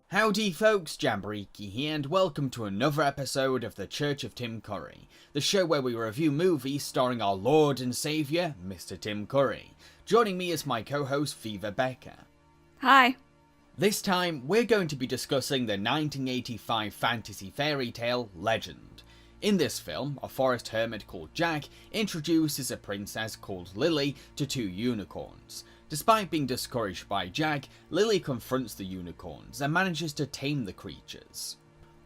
Howdy folks, Jamboree here, and welcome to another episode of the Church of Tim Curry, the show where we review movies starring our Lord and Saviour, Mr. Tim Curry. Joining me is my co-host Viva Becker. Hi. This time, we're going to be discussing the 1985 fantasy fairy tale Legend. In this film, a forest hermit called Jack introduces a princess called Lily to two unicorns. Despite being discouraged by Jack, Lily confronts the unicorns and manages to tame the creatures.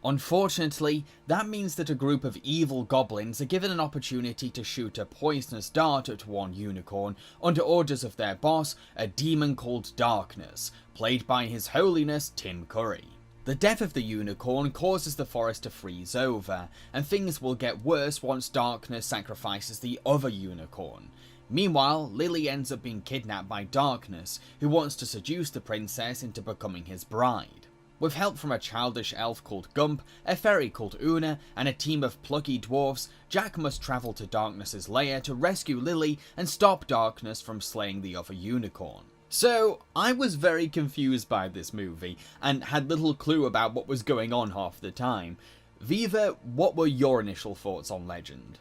Unfortunately, that means that a group of evil goblins are given an opportunity to shoot a poisonous dart at one unicorn under orders of their boss, a demon called Darkness, played by His Holiness Tim Curry. The death of the unicorn causes the forest to freeze over, and things will get worse once Darkness sacrifices the other unicorn. Meanwhile, Lily ends up being kidnapped by Darkness, who wants to seduce the princess into becoming his bride. With help from a childish elf called Gump, a fairy called Una, and a team of plucky dwarfs, Jack must travel to Darkness's lair to rescue Lily and stop Darkness from slaying the other unicorn. So, I was very confused by this movie, and had little clue about what was going on half the time. Viva, what were your initial thoughts on Legend?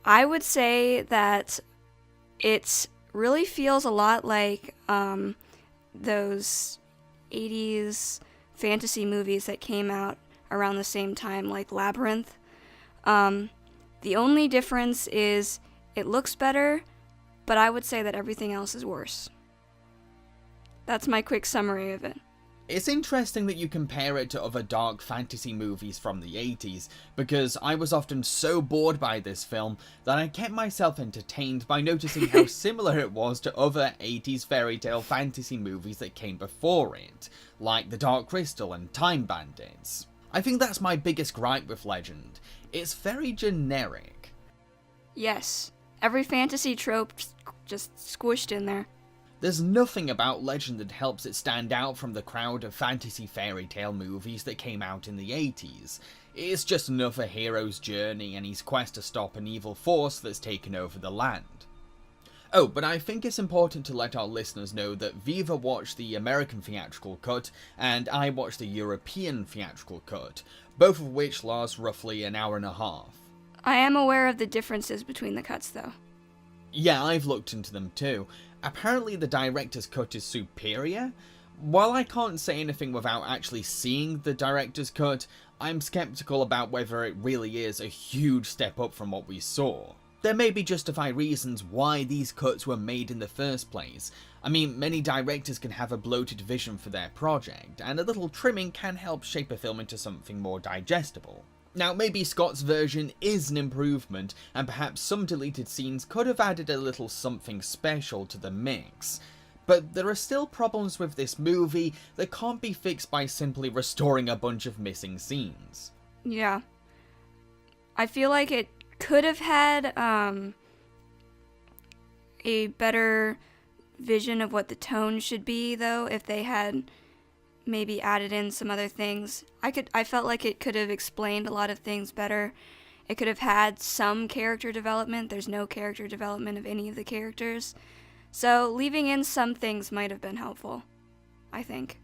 I would say that it really feels a lot like those 80s fantasy movies that came out around the same time, like Labyrinth. The only difference is it looks better, but I would say that everything else is worse. That's my quick summary of it. It's interesting that you compare it to other dark fantasy movies from the 80s, because I was often so bored by this film that I kept myself entertained by noticing how similar it was to other 80s fairy tale fantasy movies that came before it, like The Dark Crystal and Time Bandits. I think that's my biggest gripe with Legend. It's very generic. Yes, every fantasy trope just squished in there. There's nothing about Legend that helps it stand out from the crowd of fantasy fairy tale movies that came out in the 80s. It's just another hero's journey and his quest to stop an evil force that's taken over the land. Oh, but I think it's important to let our listeners know that Viva watched the American theatrical cut and I watched the European theatrical cut, both of which last roughly an hour and a half. I am aware of the differences between the cuts, though. Yeah, I've looked into them too. Apparently the director's cut is superior. While I can't say anything without actually seeing the director's cut, I'm skeptical about whether it really is a huge step up from what we saw. There may be justified reasons why these cuts were made in the first place. I mean, many directors can have a bloated vision for their project, and a little trimming can help shape a film into something more digestible. Now, maybe Scott's version is an improvement, and perhaps some deleted scenes could have added a little something special to the mix. But there are still problems with this movie that can't be fixed by simply restoring a bunch of missing scenes. Yeah. I feel like it could have had a better vision of what the tone should be, though, if they had maybe added in some other things. I felt like it could have explained a lot of things better. It could have had some character development. There's no character development of any of the characters. So leaving in some things might have been helpful, I think.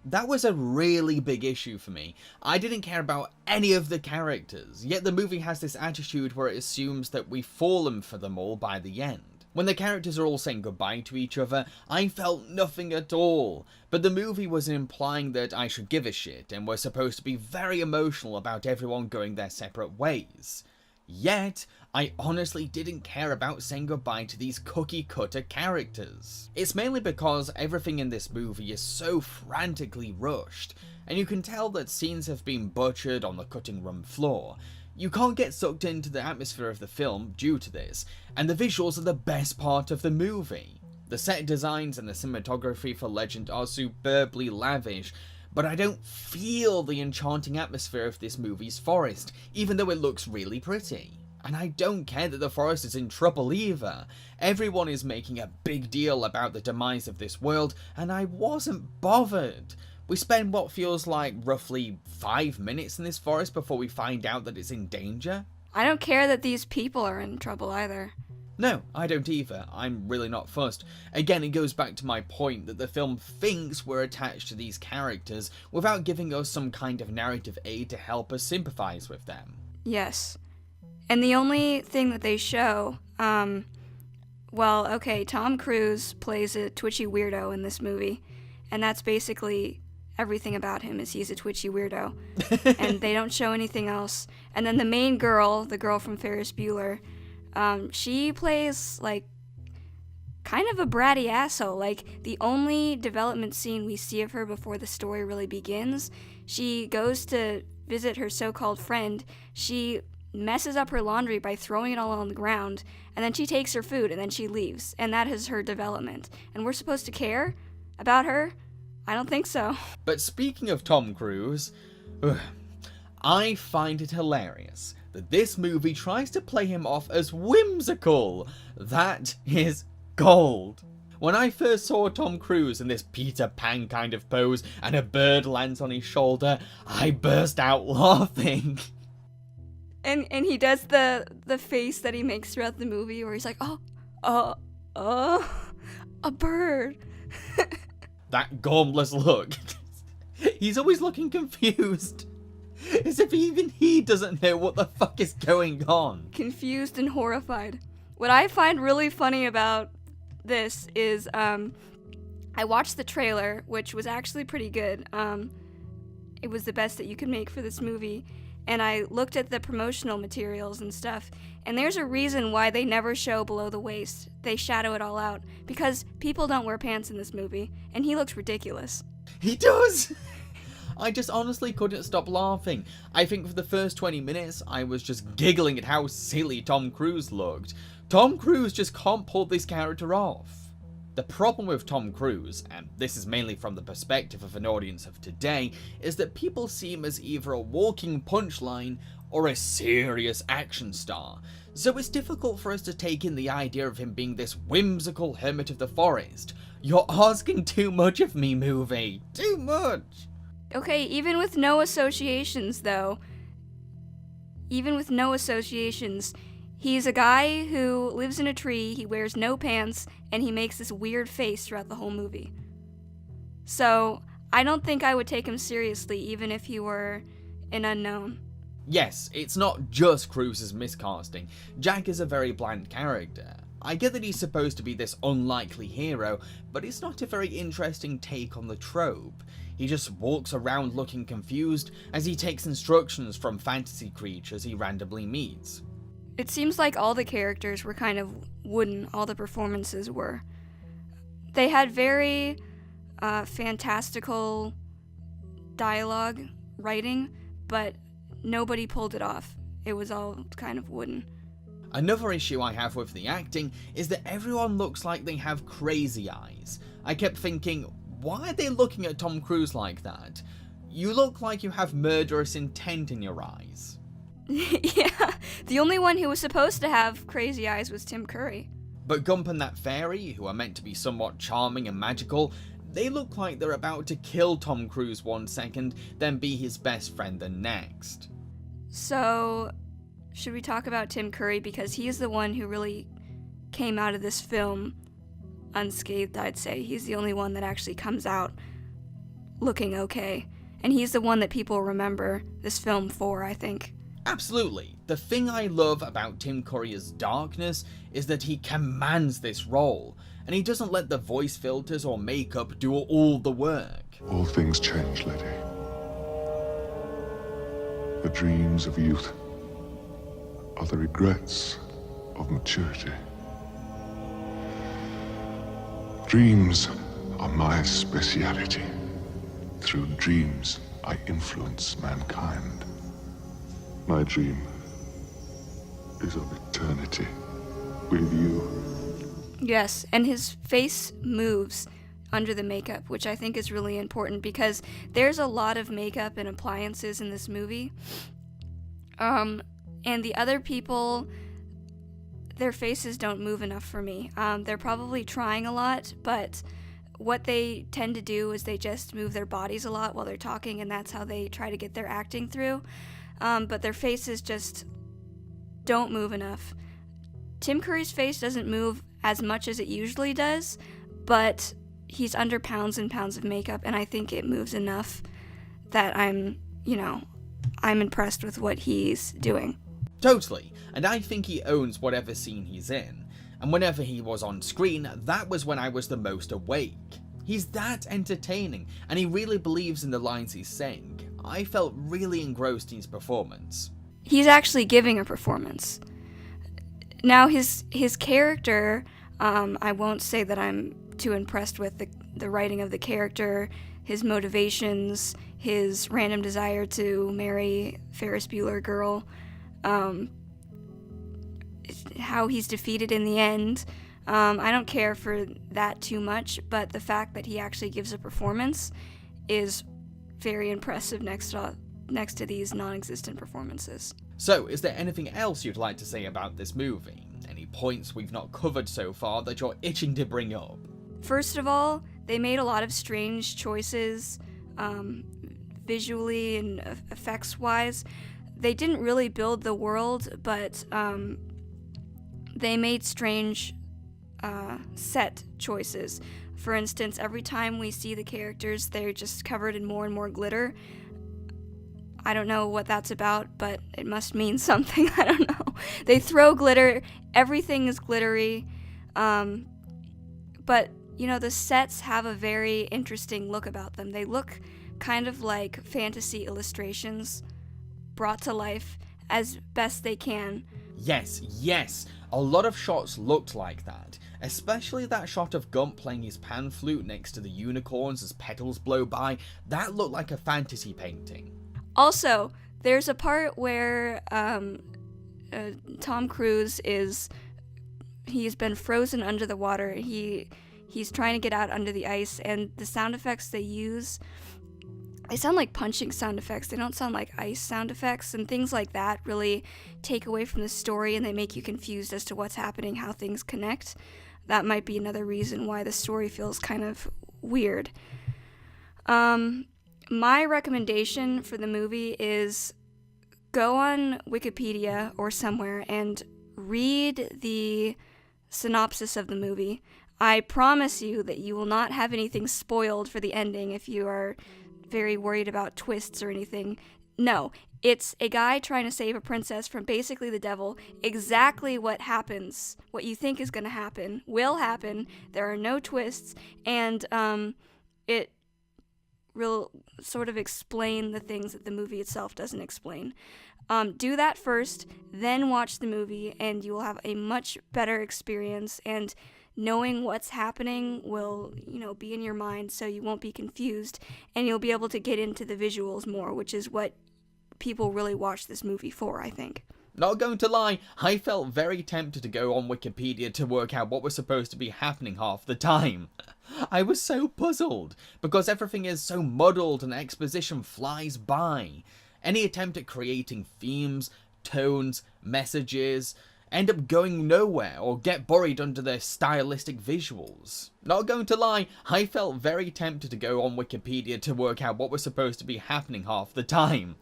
That was a really big issue for me. I didn't care about any of the characters, yet the movie has this attitude where it assumes that we've fallen for them all by the end. When the characters are all saying goodbye to each other, I felt nothing at all, but the movie was implying that I should give a shit and was supposed to be very emotional about everyone going their separate ways. Yet, I honestly didn't care about saying goodbye to these cookie-cutter characters. It's mainly because everything in this movie is so frantically rushed, and you can tell that scenes have been butchered on the cutting room floor. You can't get sucked into the atmosphere of the film due to this, and the visuals are the best part of the movie. The set designs and the cinematography for Legend are superbly lavish, but I don't feel the enchanting atmosphere of this movie's forest, even though it looks really pretty. And I don't care that the forest is in trouble either. Everyone is making a big deal about the demise of this world, and I wasn't bothered. We spend what feels like roughly 5 minutes in this forest before we find out that it's in danger. I don't care that these people are in trouble either. No, I don't either. I'm really not fussed. Again, it goes back to my point that the film thinks we're attached to these characters without giving us some kind of narrative aid to help us sympathize with them. Yes. And the only thing that they show, Tom Cruise plays a twitchy weirdo in this movie, and that's basically everything about him, is he's a twitchy weirdo. And they don't show anything else. And then the main girl, the girl from Ferris Bueller, she plays, like, kind of a bratty asshole. Like, the only development scene we see of her before the story really begins, she goes to visit her so-called friend. She messes up her laundry by throwing it all on the ground, and then she takes her food, and then she leaves. And that is her development. And we're supposed to care about her? I don't think so. But speaking of Tom Cruise, I find it hilarious that this movie tries to play him off as whimsical. That is gold. When I first saw Tom Cruise in this Peter Pan kind of pose and a bird lands on his shoulder, I burst out laughing. And he does the face that he makes throughout the movie where he's like, a bird. That gormless look. He's always looking confused. As if even he doesn't know what the fuck is going on. Confused and horrified. What I find really funny about this is I watched the trailer, which was actually pretty good. It was the best that you could make for this movie. And I looked at the promotional materials and stuff, and there's a reason why they never show below the waist. They shadow it all out, because people don't wear pants in this movie, and he looks ridiculous. He does! I just honestly couldn't stop laughing. I think for the first 20 minutes, I was just giggling at how silly Tom Cruise looked. Tom Cruise just can't pull this character off. The problem with Tom Cruise, and this is mainly from the perspective of an audience of today, is that people see him as either a walking punchline or a serious action star. So it's difficult for us to take in the idea of him being this whimsical hermit of the forest. You're asking too much of me, movie. Too much. Okay, even with no associations, he's a guy who lives in a tree, he wears no pants, and he makes this weird face throughout the whole movie. So, I don't think I would take him seriously, even if he were an unknown. Yes, it's not just Cruise's miscasting. Jack is a very bland character. I get that he's supposed to be this unlikely hero, but it's not a very interesting take on the trope. He just walks around looking confused as he takes instructions from fantasy creatures he randomly meets. It seems like all the characters were kind of wooden, all the performances were. They had very fantastical dialogue writing, but nobody pulled it off. It was all kind of wooden. Another issue I have with the acting is that everyone looks like they have crazy eyes. I kept thinking, why are they looking at Tom Cruise like that? You look like you have murderous intent in your eyes. Yeah, the only one who was supposed to have crazy eyes was Tim Curry. But Gump and that fairy, who are meant to be somewhat charming and magical, they look like they're about to kill Tom Cruise one second, then be his best friend the next. So, should we talk about Tim Curry? Because he's the one who really came out of this film unscathed, I'd say. He's the only one that actually comes out looking okay. And he's the one that people remember this film for, I think. Absolutely. The thing I love about Tim Curry's darkness is that he commands this role, and he doesn't let the voice filters or makeup do all the work. All things change, lady. The dreams of youth are the regrets of maturity. Dreams are my speciality. Through dreams, I influence mankind. My dream is of eternity with you. Yes, and his face moves under the makeup, which I think is really important because there's a lot of makeup and appliances in this movie. And the other people, their faces don't move enough for me. They're probably trying a lot, but what they tend to do is they just move their bodies a lot while they're talking, and that's how they try to get their acting through. But their faces just don't move enough. Tim Curry's face doesn't move as much as it usually does, but he's under pounds and pounds of makeup, and I think it moves enough that I'm impressed with what he's doing. Totally, and I think he owns whatever scene he's in, and whenever he was on screen, that was when I was the most awake. He's that entertaining, and he really believes in the lines he's saying. I felt really engrossed in his performance. He's actually giving a performance. Now his character, I won't say that I'm too impressed with the writing of the character, his motivations, his random desire to marry Ferris Bueller girl, how he's defeated in the end. I don't care for that too much, but the fact that he actually gives a performance is very impressive next to these non-existent performances. So, is there anything else you'd like to say about this movie? Any points we've not covered so far that you're itching to bring up? First of all, they made a lot of strange choices, visually and effects-wise. They didn't really build the world, but they made strange set choices. For instance, every time we see the characters, they're just covered in more and more glitter. I don't know what that's about, but it must mean something. I don't know. They throw glitter. Everything is glittery. But, the sets have a very interesting look about them. They look kind of like fantasy illustrations brought to life as best they can. Yes. A lot of shots looked like that. Especially that shot of Gump playing his pan flute next to the unicorns as petals blow by. That looked like a fantasy painting. Also, there's a part where Tom Cruise he's been frozen under the water. He's trying to get out under the ice, and the sound effects they use, they sound like punching sound effects. They don't sound like ice sound effects, and things like that really take away from the story, and they make you confused as to what's happening, how things connect. That might be another reason why the story feels kind of weird. My recommendation for the movie is go on Wikipedia or somewhere and read the synopsis of the movie. I promise you that you will not have anything spoiled for the ending if you are very worried about twists or anything. No, it's a guy trying to save a princess from basically the devil. Exactly what happens, what you think is going to happen, will happen. There are no twists, and it will sort of explain the things that the movie itself doesn't explain. Do that first, then watch the movie, and you will have a much better experience, and knowing what's happening will, be in your mind, so you won't be confused, and you'll be able to get into the visuals more, which is what people really watch this movie for, I think. Not going to lie, I felt very tempted to go on Wikipedia to work out what was supposed to be happening half the time. I was so puzzled, because everything is so muddled and exposition flies by. Any attempt at creating themes, tones, messages, end up going nowhere or get buried under their stylistic visuals. Not going to lie, I felt very tempted to go on Wikipedia to work out what was supposed to be happening half the time.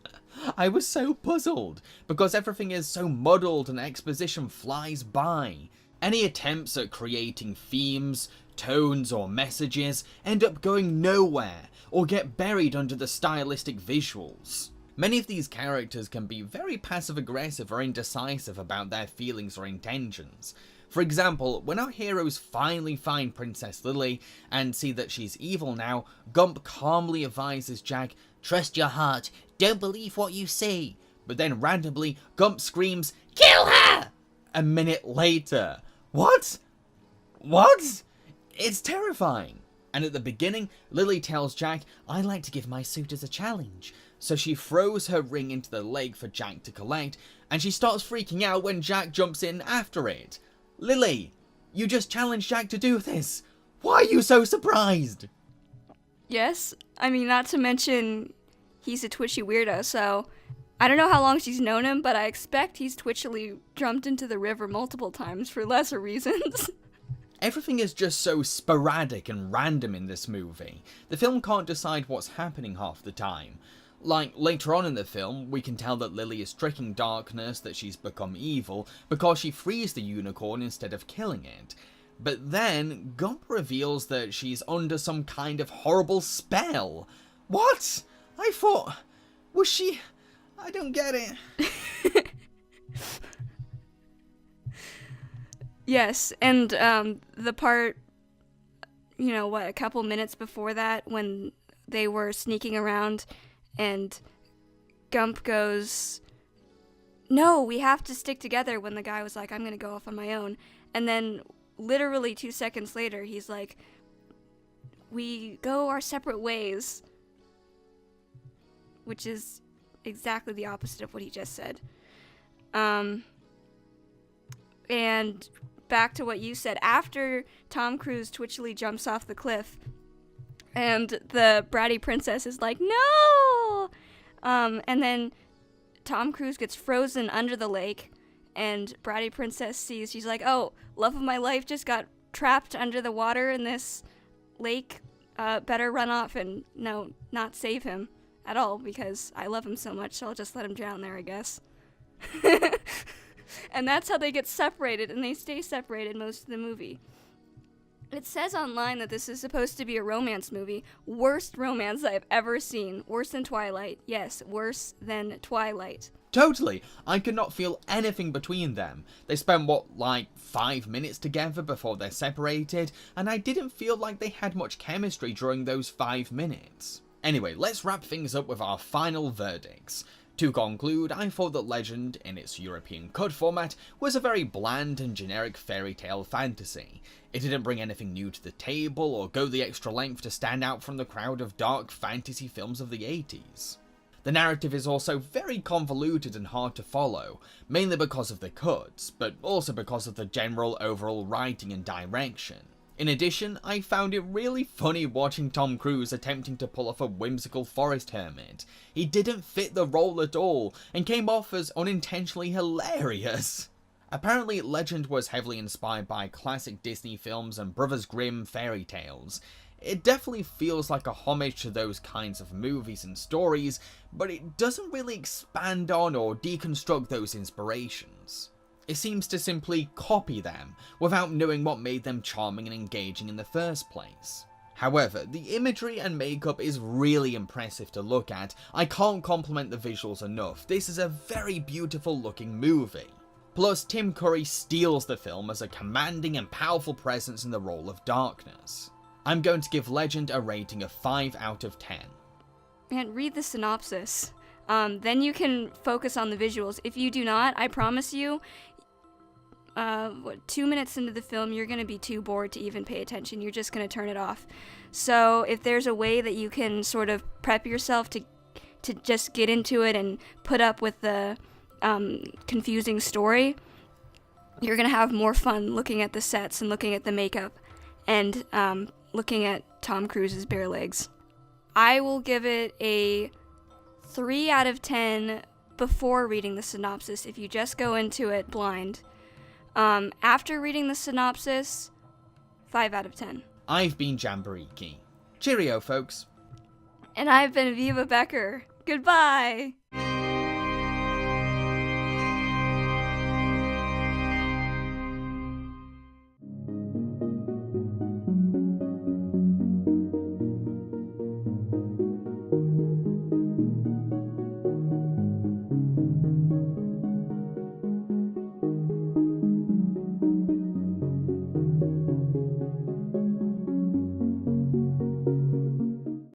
I was so puzzled, because everything is so muddled and exposition flies by. Any attempts at creating themes, tones or messages end up going nowhere or get buried under the stylistic visuals. Many of these characters can be very passive-aggressive or indecisive about their feelings or intentions. For example, when our heroes finally find Princess Lily and see that she's evil now, Gump calmly advises Jack, "Trust your heart, don't believe what you see." But then randomly, Gump screams, "Kill her!" a minute later. What? It's terrifying. And at the beginning, Lily tells Jack, "I like to give my suitors a challenge." So she throws her ring into the lake for Jack to collect, and she starts freaking out when Jack jumps in after it. Lily, you just challenged Jack to do this. Why are you so surprised? Yes, not to mention he's a twitchy weirdo, so I don't know how long she's known him, but I expect he's twitchily jumped into the river multiple times for lesser reasons. Everything is just so sporadic and random in this movie. The film can't decide what's happening half the time. Like, later on in the film, we can tell that Lily is tricking Darkness that she's become evil because she frees the unicorn instead of killing it. But then, Gump reveals that she's under some kind of horrible spell. What? I thought... Was she... I don't get it. Yes, and the part, a couple minutes before that, when they were sneaking around and Gump goes, "No, we have to stick together," when the guy was like, "I'm going to go off on my own." And then literally 2 seconds later, he's like, "We go our separate ways," which is exactly the opposite of what he just said. And back to what you said, after Tom Cruise twitchily jumps off the cliff and the bratty princess is like, "No!" And then Tom Cruise gets frozen under the lake, and bratty princess sees, she's like, "Oh, love of my life just got trapped under the water in this lake. Better run off and not save him at all, because I love him so much, so I'll just let him drown there, I guess." And that's how they get separated, and they stay separated most of the movie. It says online that this is supposed to be a romance movie. Worst romance I've ever seen. Worse than Twilight. Yes, worse than Twilight. Totally. I could not feel anything between them. They spend, 5 minutes together before they're separated, and I didn't feel like they had much chemistry during those 5 minutes. Anyway, let's wrap things up with our final verdicts. To conclude, I thought that Legend, in its European cut format, was a very bland and generic fairy tale fantasy. It didn't bring anything new to the table, or go the extra length to stand out from the crowd of dark fantasy films of the 80s. The narrative is also very convoluted and hard to follow, mainly because of the cuts, but also because of the general overall writing and direction. In addition, I found it really funny watching Tom Cruise attempting to pull off a whimsical forest hermit. He didn't fit the role at all, and came off as unintentionally hilarious. Apparently, Legend was heavily inspired by classic Disney films and Brothers Grimm fairy tales. It definitely feels like a homage to those kinds of movies and stories, but it doesn't really expand on or deconstruct those inspirations. It seems to simply copy them, without knowing what made them charming and engaging in the first place. However, the imagery and makeup is really impressive to look at. I can't compliment the visuals enough. This is a very beautiful looking movie. Plus, Tim Curry steals the film as a commanding and powerful presence in the role of Darkness. I'm going to give Legend a rating of 5 out of 10. And read the synopsis. Then you can focus on the visuals. If you do not, I promise you, 2 minutes into the film, you're going to be too bored to even pay attention. You're just going to turn it off. So if there's a way that you can sort of prep yourself to just get into it and put up with the confusing story, you're going to have more fun looking at the sets and looking at the makeup and looking at Tom Cruise's bare legs. I will give it a 3 out of 10 before reading the synopsis if you just go into it blind. After reading the synopsis, 5 out of 10. I've been Jamboree. Cheerio, folks. And I've been Viva Becker. Goodbye!